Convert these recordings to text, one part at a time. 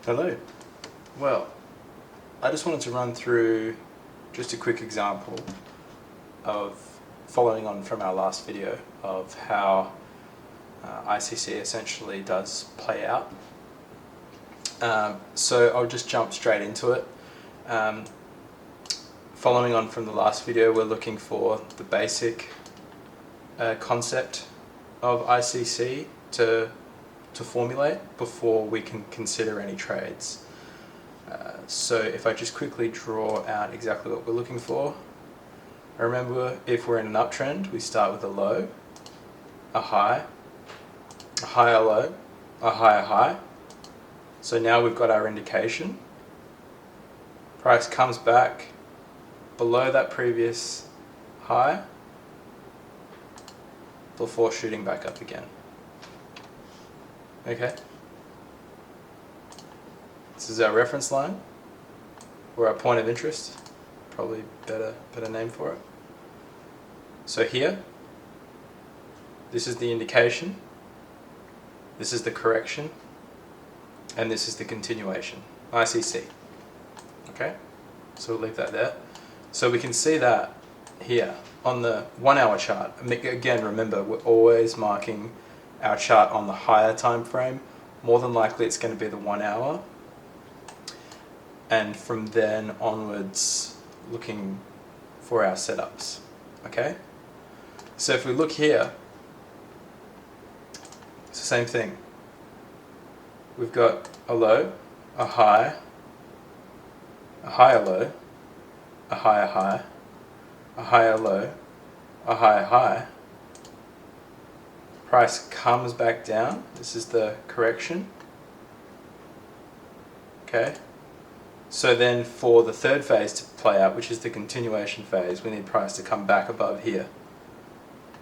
Hello. Well, I just wanted to run through just a quick example of following on from our last video of how ICC essentially does play out. So I'll just jump straight into it. Following on from the last video, we're looking for the basic concept of ICC to formulate before we can consider any trades. So if I just quickly draw out exactly what we're looking for, remember if we're in an uptrend, we start with a low, a higher low, a higher high. So now we've got our indication. Price comes back below that previous high before shooting back up again. Okay, this is our reference line, or our point of interest, probably better name for it. So here, this is the indication, this is the correction, and this is the continuation, ICC. Okay, so we'll leave that there. So we can see that here on the 1 hour chart. Again, remember, we're always marking our chart on the higher time frame. More than likely it's going to be the 1 hour, and from then onwards looking for our setups. Okay, so if we look here, it's the same thing. We've got a low, a high, a higher low, a higher high, a higher low, a higher high. Price comes back down. This is the correction. Okay, so then for the third phase to play out, which is the continuation phase, we need price to come back above here,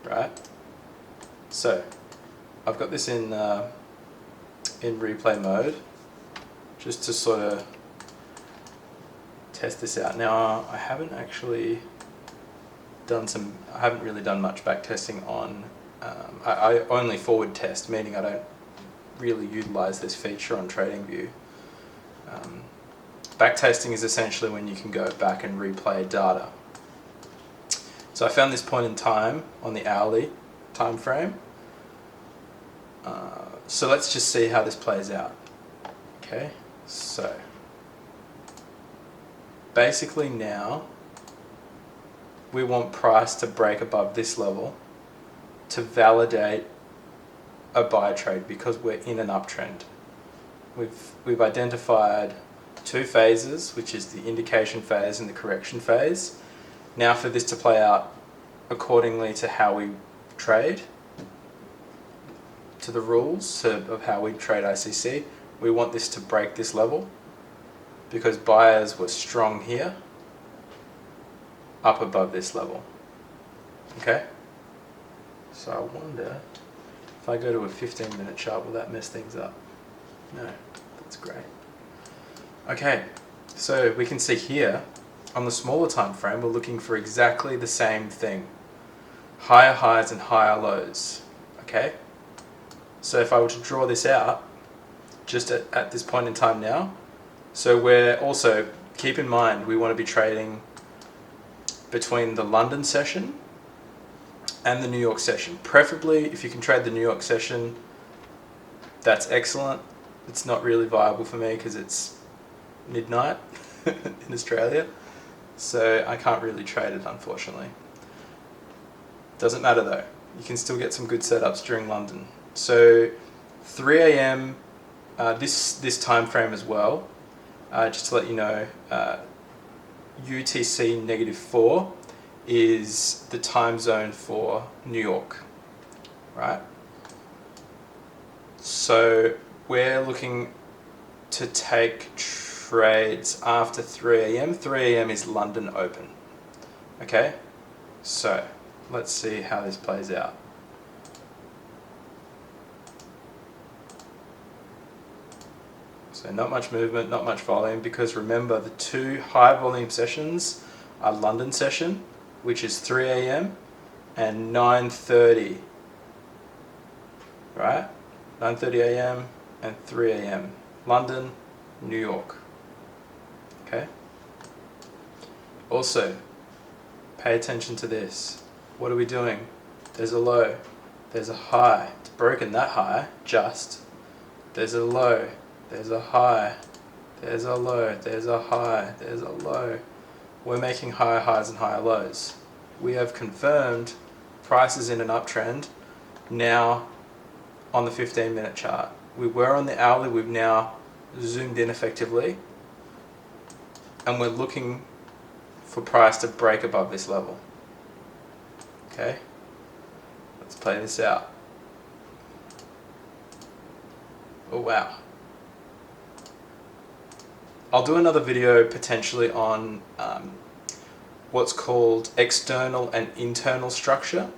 right? So I've got this in replay mode just to sort of test this out. Now I haven't really done much back testing on. I only forward test, meaning I don't really utilize this feature on TradingView. Backtesting is essentially when you can go back and replay data. So I found this point in time on the hourly time frame. So let's just see how this plays out. Okay, so basically now we want price to break above this level to validate a buy trade, because we're in an uptrend. We've identified two phases, which is the indication phase and the correction phase. Now for this to play out accordingly to how we trade, to the rules of how we trade ICC, we want this to break this level, because buyers were strong here, up above this level. Okay? So I wonder if I go to a 15-minute chart, will that mess things up? No, that's great. Okay, so we can see here on the smaller time frame, we're looking for exactly the same thing. Higher highs and higher lows. Okay? So if I were to draw this out, just at this point in time now, so we're also, keep in mind, we want to be trading between the London session and the New York session. Preferably, if you can trade the New York session, that's excellent. It's not really viable for me because it's midnight in Australia, so I can't really trade it, unfortunately. Doesn't matter though, you can still get some good setups during London. So 3 a.m. This time frame as well, just to let you know, UTC -4 is the time zone for New York, right? So we're looking to take trades after 3 a.m. 3 a.m. is London open. Okay, so let's see how this plays out. So not much movement, not much volume, because remember the two high volume sessions are London session, which is 3 a.m. and 9:30, right? 9:30 a.m. and 3 a.m. London, New York. Okay? Also, pay attention to this. What are we doing? There's a low, there's a high. It's broken that high, just. There's a low, there's a high, there's a low, there's a high, there's a low. We're making higher highs and higher lows. We have confirmed price is in an uptrend now on the 15-minute chart. We were on the hourly, we've now zoomed in effectively, and we're looking for price to break above this level. Okay, let's play this out. Oh wow. I'll do another video potentially on what's called external and internal structure.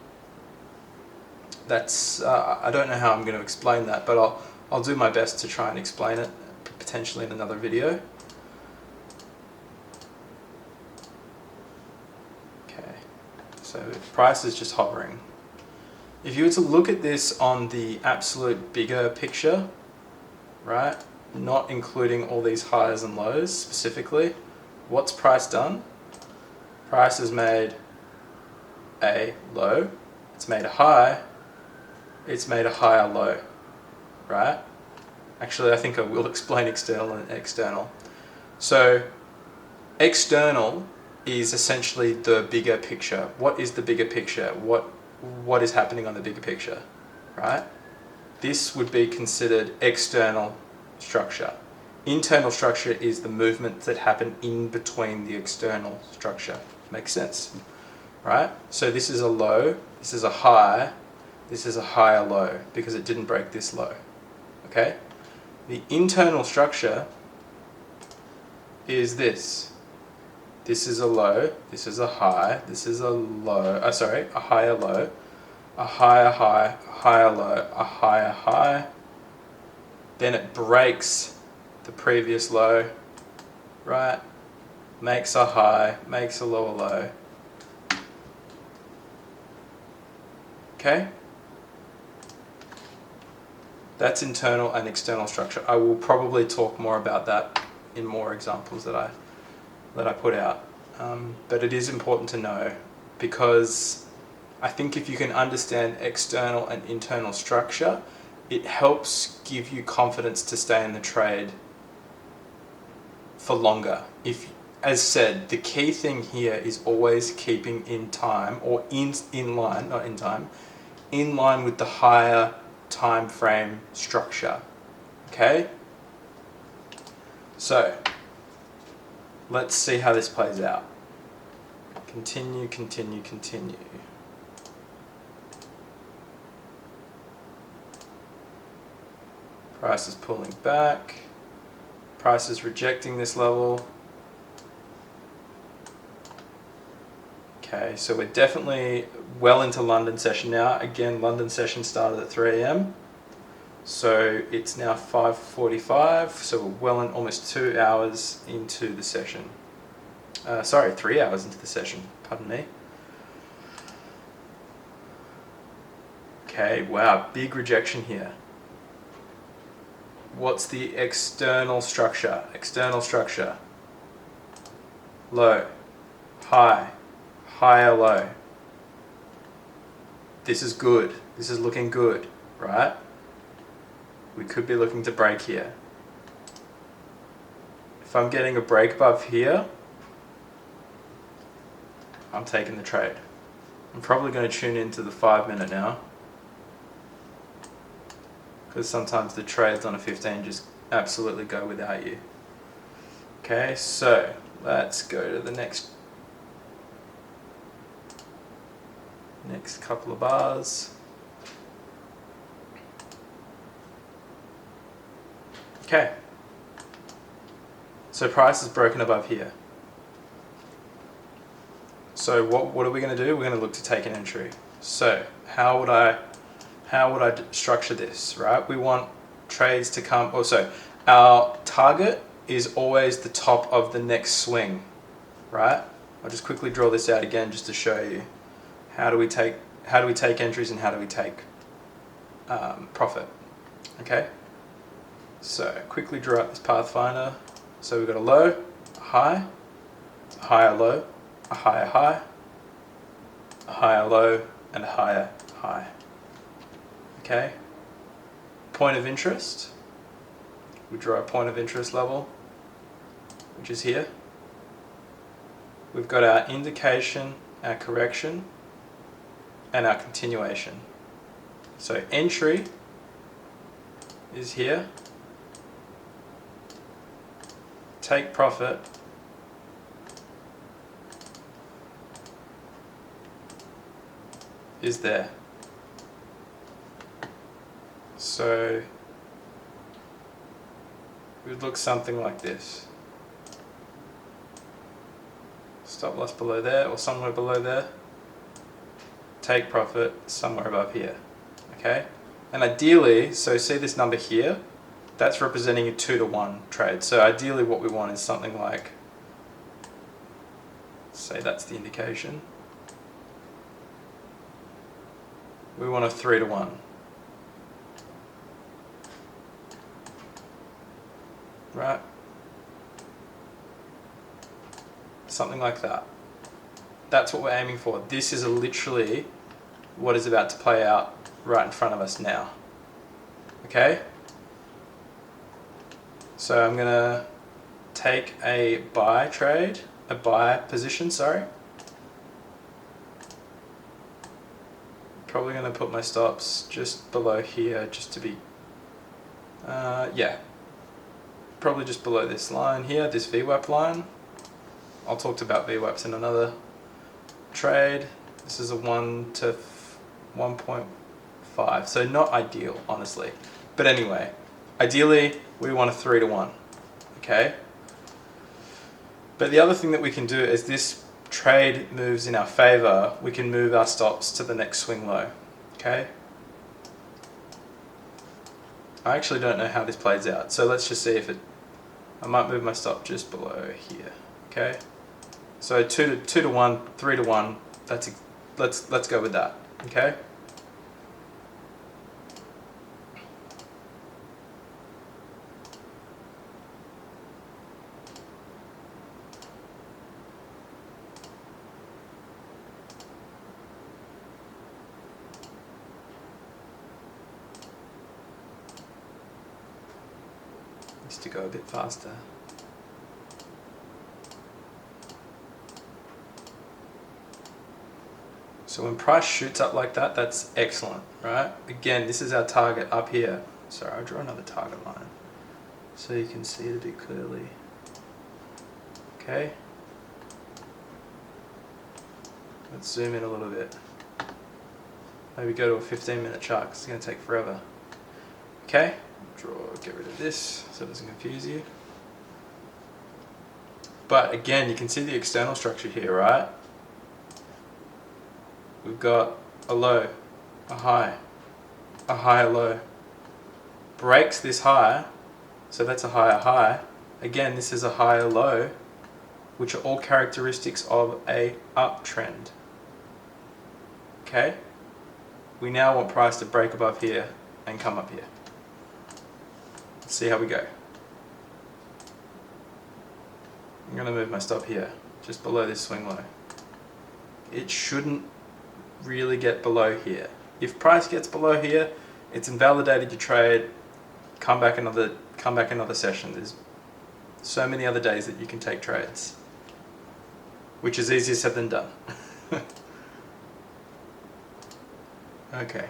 That's I don't know how I'm going to explain that, but I'll do my best to try and explain it potentially in another video. Okay, so price is just hovering. If you were to look at this on the absolute bigger picture, right, not including all these highs and lows specifically, what's price done? Price has made a low, it's made a high, it's made a higher low, right? Actually, I think I will explain external and external. So, external is essentially the bigger picture. What is the bigger picture? What is happening on the bigger picture, right? This would be considered external structure. Internal structure is the movement that happen in between the external structure. Makes sense, right? So this is a low, this is a high, this is a higher low because it didn't break this low, okay? The internal structure is this. This is a low, this is a high, this is a low, a higher low, a higher high, a higher low, a higher high. Then it breaks the previous low, right? Makes a high, makes a lower low. Okay? That's internal and external structure. I will probably talk more about that in more examples that I put out. But it is important to know, because I think if you can understand external and internal structure, it helps give you confidence to stay in the trade for longer. As said, the key thing here is always keeping in time, or in line, not in time, in line with the higher time frame structure. Okay? So, let's see how this plays out. Continue, continue, continue. Price is pulling back. Price is rejecting this level. Okay, so we're definitely well into London session now. Again, London session started at 3 AM. So it's now 5:45, so we're well in, almost 2 hours into the session. 3 hours into the session, pardon me. Okay, wow, big rejection here. What's the external structure? External structure. Low, high, higher low. This is good. This is looking good, right? We could be looking to break here. If I'm getting a break above here, I'm taking the trade. I'm probably going to tune into the 5-minute now, because sometimes the trades on a 15 just absolutely go without you. Okay, so let's go to the next couple of bars. Okay, so price is broken above here. So what are we going to do? We're going to look to take an entry. So how would I structure this, right? We want trades to come, also our target is always the top of the next swing, right? I'll just quickly draw this out again just to show you how do we take entries and how do we take profit, okay? So quickly draw out this pathfinder. So we've got a low, a high, a higher low, a higher high, a higher low, and a higher high. Okay? Point of interest. We draw a point of interest level, which is here. We've got our indication, our correction, and our continuation. So entry is here. Take profit is there. So it would look something like this. Stop loss below there or somewhere below there. Take profit somewhere above here. Okay? And ideally, so see this number here? That's representing a 2-to-1 trade. So ideally what we want is something like, say that's the indication. We want a 3-to-1. Right? Something like that. That's what we're aiming for. This is literally what is about to play out right in front of us now. Okay? So I'm gonna take a buy trade, a buy position, sorry. Probably gonna put my stops just below here just to be, yeah. Probably just below this line here, this VWAP line. I'll talk about VWAPs in another trade. This is a 1 to 1.5, so not ideal, honestly. But anyway, ideally we want a 3-to-1, okay? But the other thing that we can do is this trade moves in our favor, we can move our stops to the next swing low, okay? I actually don't know how this plays out, so let's just see if it, I might move my stop just below here, okay? So 2-to-1, 3-to-1, that's, let's go with that, okay? Needs to go a bit faster. So when price shoots up like that, that's excellent, right? Again, this is our target up here. Sorry, I'll draw another target line so you can see it a bit clearly. Okay. Let's zoom in a little bit. Maybe go to a 15-minute chart because it's going to take forever. Okay, get rid of this so it doesn't confuse you. But again, you can see the external structure here, right? We've got a low, a high, a higher low. Breaks this high, so that's a higher high. Again, this is a higher low, which are all characteristics of a uptrend. Okay? We now want price to break above here and come up here. Let's see how we go. I'm going to move my stop here, just below this swing low. It shouldn't really get below here. If price gets below here, it's invalidated your trade. Come back another session. There's so many other days that you can take trades, which is easier said than done. Okay,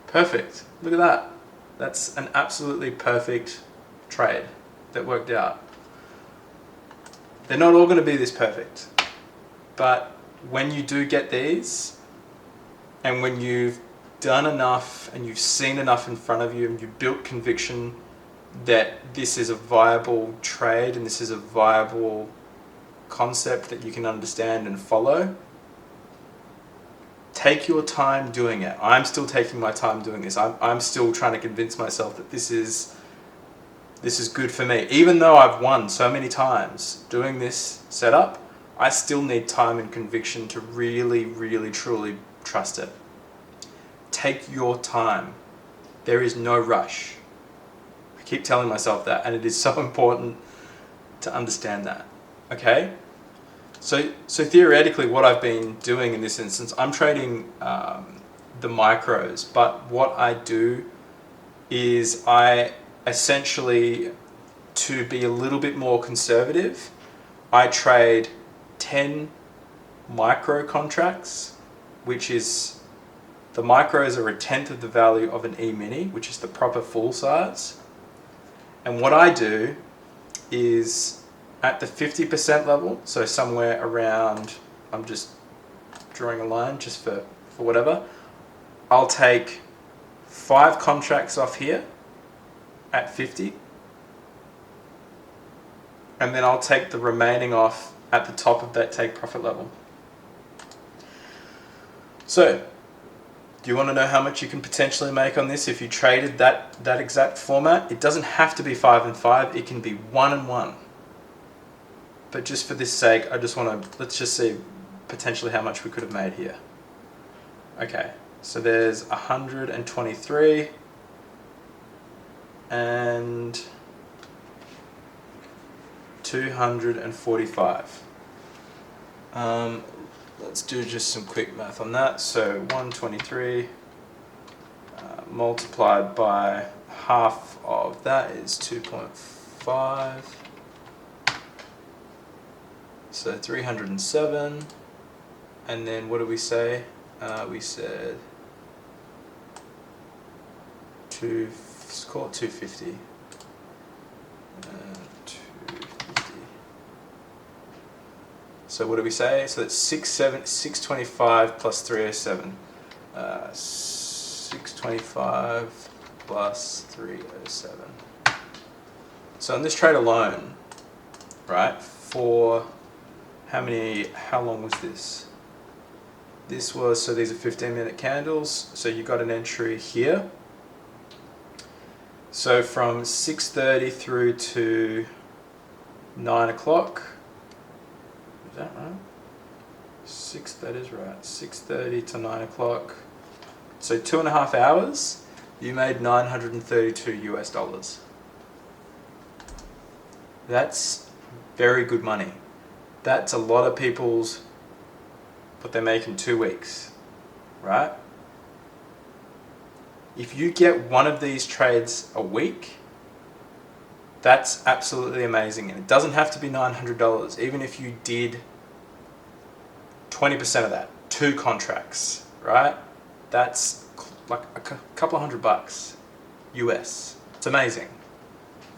perfect. Look at that. That's an absolutely perfect trade that worked out. They're not all going to be this perfect, but when you do get these, and when you've done enough and you've seen enough in front of you and you've built conviction that this is a viable trade and this is a viable concept that you can understand and follow, take your time doing it. I'm still taking my time doing this. I'm still trying to convince myself that this is good for me. Even though I've won so many times doing this setup, I still need time and conviction to really, really, truly trust it. Take your time. There is no rush. keep telling myself that, and it is so important to understand that. Okay? So theoretically, what I've been doing in this instance, I'm trading the micros, but what I do is I essentially, to be a little bit more conservative, I trade 10 micro contracts, which is, the micros are 1/10 of the value of an E-mini, which is the proper full size. And what I do is at the 50% level, so somewhere around, I'm just drawing a line just for whatever, I'll take 5 contracts off here at 50, and then I'll take the remaining off at the top of that take profit level. So, do you want to know how much you can potentially make on this if you traded that exact format? It doesn't have to be 5 and 5, it can be 1 and 1. But just for this sake, I just want to, let's just see potentially how much we could have made here. Okay, so there's 123 and 245. Let's do just some quick math on that. So 123 multiplied by half of that is 2.5. So 307. And then what do we say? We said let's call it 250. 250. So what do we say? So that's 625 plus 307. 625 plus 307. So in this trade alone, right, for how long was this? This was, so these are 15-minute candles, so you got an entry here. So from 6:30 through to 9 o'clock, is that right? That is right, 6:30 to 9 o'clock. So 2.5 hours, you made $932 US. That's very good money. That's a lot of people's what they make in 2 weeks, right? If you get one of these trades a week, that's absolutely amazing. And it doesn't have to be $900. Even if you did 20% of that, 2 contracts, right? That's like a couple of $100 US. It's amazing,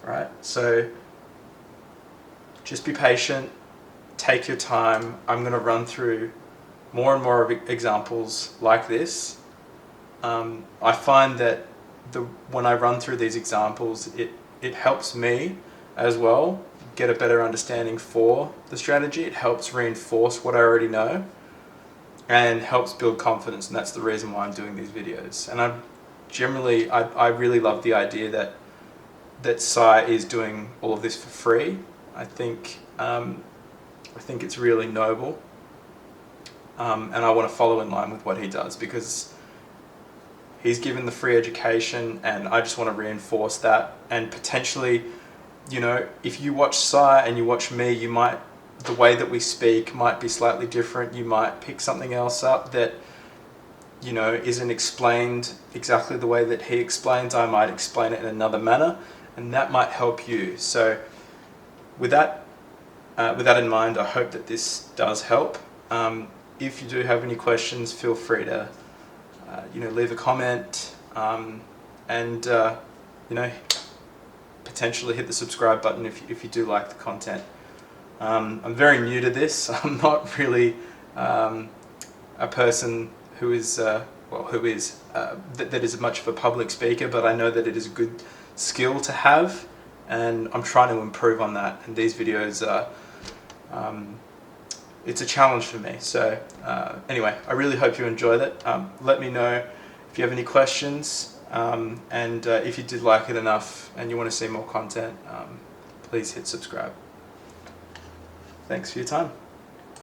right? So just be patient, take your time. I'm going to run through more and more examples like this. I find that when I run through these examples, it helps me as well get a better understanding for the strategy. It helps reinforce what I already know and helps build confidence, and that's the reason why I'm doing these videos. And I really love the idea that Sai is doing all of this for free. I think it's really noble, and I want to follow in line with what he does because he's given the free education, and I just want to reinforce that. And potentially, you know, if you watch Sai and you watch me, the way that we speak might be slightly different. You might pick something else up that, you know, isn't explained exactly the way that he explains. I might explain it in another manner, and that might help you. So with that in mind, I hope that this does help. If you do have any questions, feel free to leave a comment, and potentially hit the subscribe button if you do like the content. I'm very new to this. I'm not really a person who is that is much of a public speaker, but I know that it is a good skill to have, and I'm trying to improve on that. And these videos are it's a challenge for me. So anyway, I really hope you enjoyed it. Let me know if you have any questions, and if you did like it enough and you want to see more content, please hit subscribe. Thanks for your time.